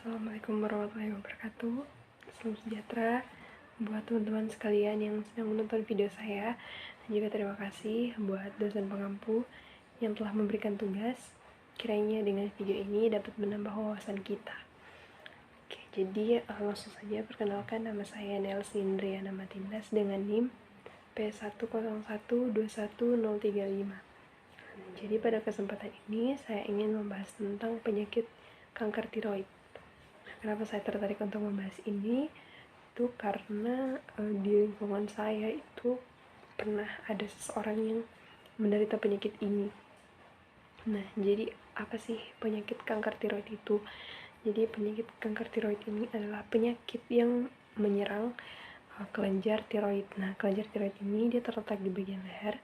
Assalamualaikum warahmatullahi wabarakatuh. Salam sejahtera buat teman-teman sekalian yang sedang menonton video saya. Dan juga terima kasih buat dosen pengampu yang telah memberikan tugas. Kiranya dengan video ini dapat menambah wawasan kita. Oke, jadi langsung saja perkenalkan, nama saya Nelsi Indriana Matindas dengan NIM P10121021035. Jadi pada kesempatan ini saya ingin membahas tentang penyakit kanker tiroid. Kenapa saya tertarik untuk membahas ini? Itu karena di lingkungan saya itu pernah ada seseorang yang menderita penyakit ini. Nah, jadi apa sih penyakit kanker tiroid itu? Jadi penyakit kanker tiroid ini adalah penyakit yang menyerang kelenjar tiroid. Nah, kelenjar tiroid ini dia terletak di bagian leher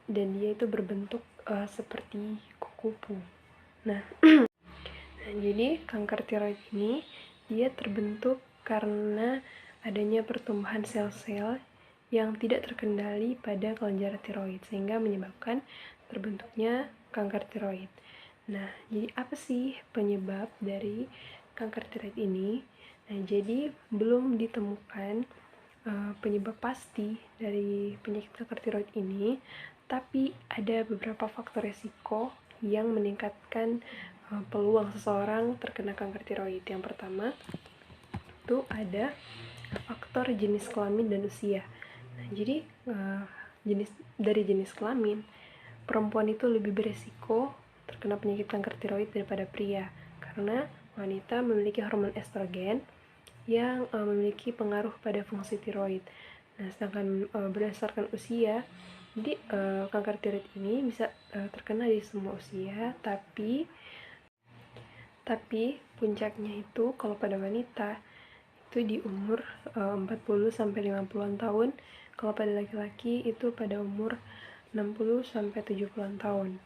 dan dia itu berbentuk seperti kupu-kupu. Nah, jadi kanker tiroid ini dia terbentuk karena adanya pertumbuhan sel-sel yang tidak terkendali pada kelenjar tiroid sehingga menyebabkan terbentuknya kanker tiroid. Nah, jadi apa sih penyebab dari kanker tiroid ini? Nah, jadi belum ditemukan penyebab pasti dari penyakit kanker tiroid ini, tapi ada beberapa faktor resiko yang meningkatkan peluang seseorang terkena kanker tiroid. Yang pertama itu ada faktor jenis kelamin dan usia. Nah, jadi jenis kelamin, perempuan itu lebih beresiko terkena penyakit kanker tiroid daripada pria karena wanita memiliki hormon estrogen yang memiliki pengaruh pada fungsi tiroid. Nah, sedangkan berdasarkan usia, jadi kanker tiroid ini bisa terkena di semua usia, tapi puncaknya itu kalau pada wanita itu di umur 40-50-an tahun, kalau pada laki-laki itu pada umur 60-70-an tahun.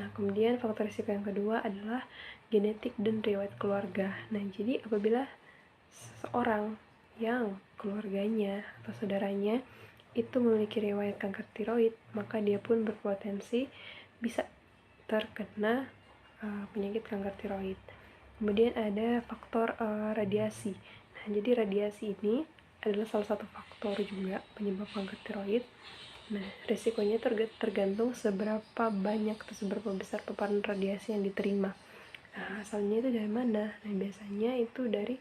Nah, kemudian faktor risiko yang kedua adalah genetik dan riwayat keluarga. Nah, jadi apabila seseorang yang keluarganya atau saudaranya itu memiliki riwayat kanker tiroid, maka dia pun berpotensi bisa terkena penyakit kanker tiroid. Kemudian ada faktor radiasi. Nah, jadi radiasi ini adalah salah satu faktor juga penyebab kanker tiroid. Nah, risikonya tergantung seberapa banyak atau seberapa besar paparan radiasi yang diterima. Nah, asalnya itu dari mana? Nah, biasanya itu dari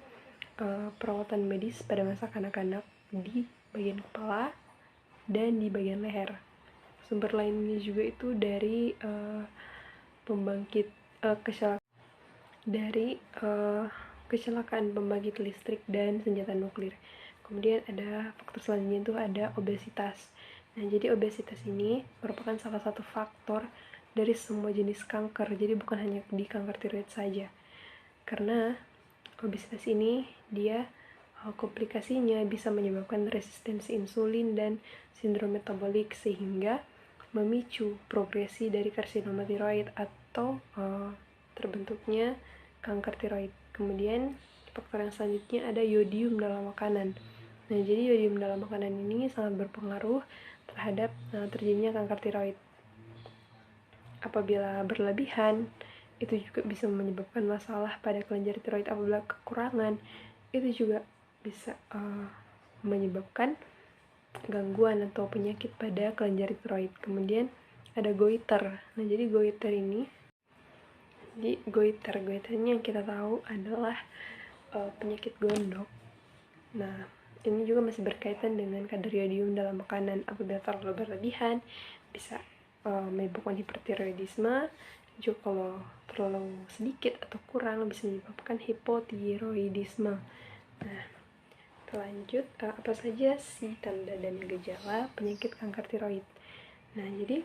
perawatan medis pada masa kanak-kanak di bagian kepala dan di bagian leher. Sumber lainnya juga itu dari kecelakaan pembangkit listrik dan senjata nuklir. Kemudian ada faktor selanjutnya itu ada obesitas. Nah, jadi obesitas ini merupakan salah satu faktor dari semua jenis kanker. Jadi bukan hanya di kanker tiroid saja. Karena obesitas ini dia komplikasinya bisa menyebabkan resistensi insulin dan sindrom metabolik sehingga memicu progresi dari karsinoma tiroid atau terbentuknya kanker tiroid. Kemudian faktor yang selanjutnya ada yodium dalam makanan. Nah, jadi yodium dalam makanan ini sangat berpengaruh terhadap terjadinya kanker tiroid. Apabila berlebihan, itu juga bisa menyebabkan masalah pada kelenjar tiroid. Apabila kekurangan, itu juga bisa menyebabkan gangguan atau penyakit pada kelenjar tiroid. Kemudian ada goiter. Nah, jadi goiter ini, goiternya yang kita tahu adalah penyakit gondok. Nah, ini juga masih berkaitan dengan kadar yodium dalam makanan. Apabila terlalu berlebihan bisa menyebabkan hipertiroidisme. Juga kalau terlalu sedikit atau kurang bisa menyebabkan hipotiroidisme. Nah, lanjut, apa saja sih tanda dan gejala penyakit kanker tiroid? Nah, jadi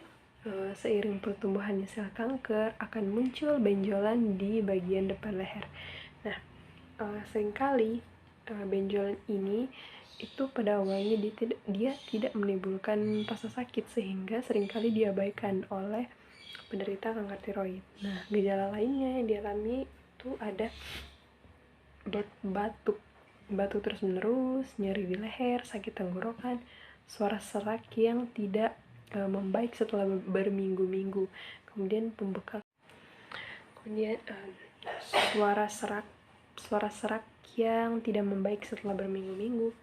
seiring pertumbuhannya sel kanker akan muncul benjolan di bagian depan leher. Nah, seringkali benjolan ini itu pada awalnya dia tidak menimbulkan rasa sakit sehingga seringkali diabaikan oleh penderita kanker tiroid. Nah, gejala lainnya yang dialami itu ada batuk terus menerus, nyeri di leher, sakit tenggorokan, suara serak yang tidak membaik setelah berminggu-minggu, kemudian pembekak, kemudian suara serak suara serak yang tidak membaik setelah berminggu-minggu.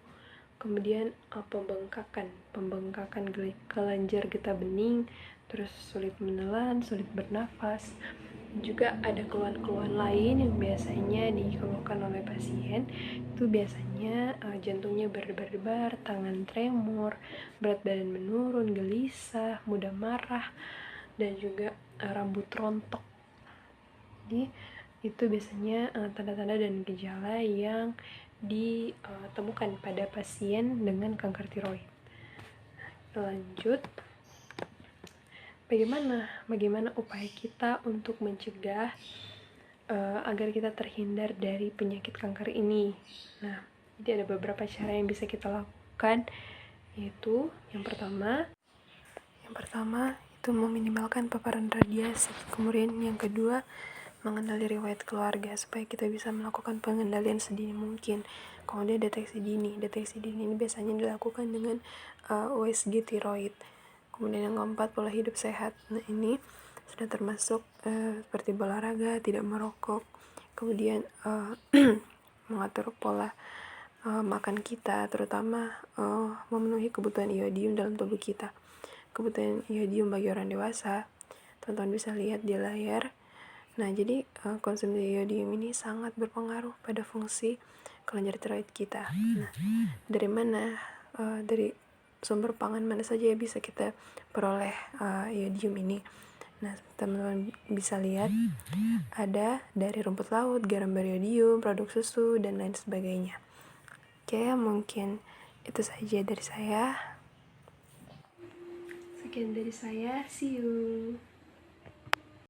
Kemudian pembengkakan kelenjar getah bening, terus sulit menelan, sulit bernafas. Juga ada keluhan-keluhan lain yang biasanya dikeluhkan oleh pasien. Itu biasanya jantungnya berdebar-debar, tangan tremor, berat badan menurun, gelisah, mudah marah, dan juga rambut rontok. Jadi itu biasanya tanda-tanda dan gejala yang ditemukan pada pasien dengan kanker tiroid. Lanjut, bagaimana upaya kita untuk mencegah agar kita terhindar dari penyakit kanker ini. Nah, jadi ada beberapa cara yang bisa kita lakukan, yaitu yang pertama itu meminimalkan paparan radiasi. Kemudian yang kedua, mengenali riwayat keluarga supaya kita bisa melakukan pengendalian sedini mungkin. Kemudian deteksi dini ini biasanya dilakukan dengan USG tiroid. Kemudian yang keempat, pola hidup sehat. Nah, ini sudah termasuk seperti berolahraga, tidak merokok, kemudian mengatur pola makan kita, terutama memenuhi kebutuhan iodium dalam tubuh kita. Kebutuhan iodium bagi orang dewasa, teman-teman bisa lihat di layar. Nah, jadi konsumsi iodium ini sangat berpengaruh pada fungsi kelenjar tiroid kita. Nah, dari mana? Dari sumber pangan mana saja bisa kita peroleh iodium ini. Nah, teman-teman bisa lihat ada dari rumput laut, garam beriodium, produk susu, dan lain sebagainya. Oke, mungkin itu saja dari saya. Sekian dari saya, see you.